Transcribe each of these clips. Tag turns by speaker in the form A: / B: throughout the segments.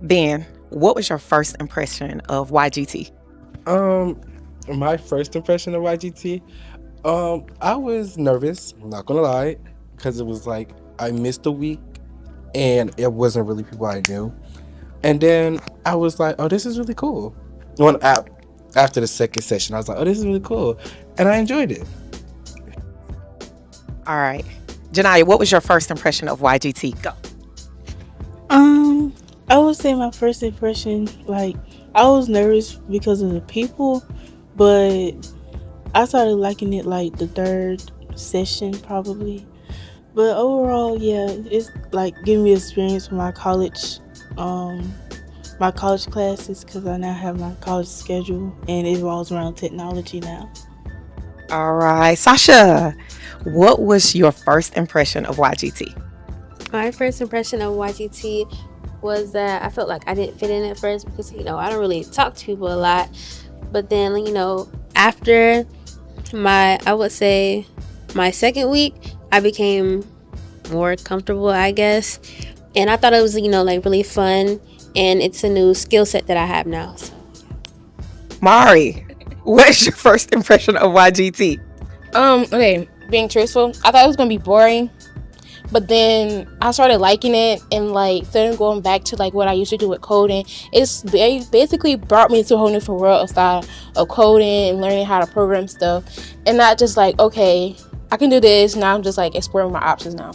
A: Ben, what was your first impression of YGT?
B: Um, my first impression of YGT, I was nervous. I'm not gonna lie, because it was like I missed a week, and it wasn't really people I knew. And then I was like, "Oh, this is really cool." One app after the second session, I was like, "Oh, this is really cool," and I enjoyed it.
A: All right. Janaya, what was your first impression of YGT? Go.
C: Um, I would say my first impression, like, I was nervous because of the people, but I started liking it like the third session probably. But overall, yeah, it's like giving me experience for um, my college classes because I now have my college schedule and it revolves around technology now.
A: All right. Sasha, what was your first impression of YGT?
D: My first impression of YGT was that I felt like I didn't fit in at first because, I don't really talk to people a lot. But then, after I would say, my second week, I became more comfortable, I guess. And I thought it was, like really fun. And it's a new skill set that I have now. So.
A: Mari, what's your first impression of YGT?
E: Okay, being truthful, I thought it was gonna be boring, but then I started liking it and like started going back to like what I used to do with coding. Basically brought me to a whole new world of style of coding and learning how to program stuff, and not just like, okay, I can do this. Now I'm just like exploring my options now.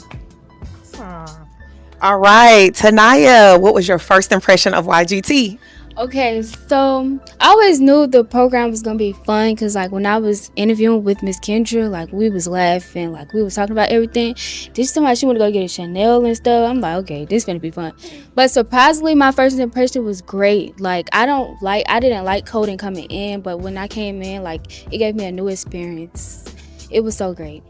A: All right. Tanaya, what was your first impression of YGT?
F: Okay, so I always knew the program was gonna be fun because like when I was interviewing with Miss Kendra, like we was laughing, like we was talking about everything. This time she wanted to go get a Chanel and stuff. I'm like, okay, this is gonna be fun. But surprisingly, my first impression was great. Like I didn't like coding coming in, but when I came in, like it gave me a new experience. It was so great.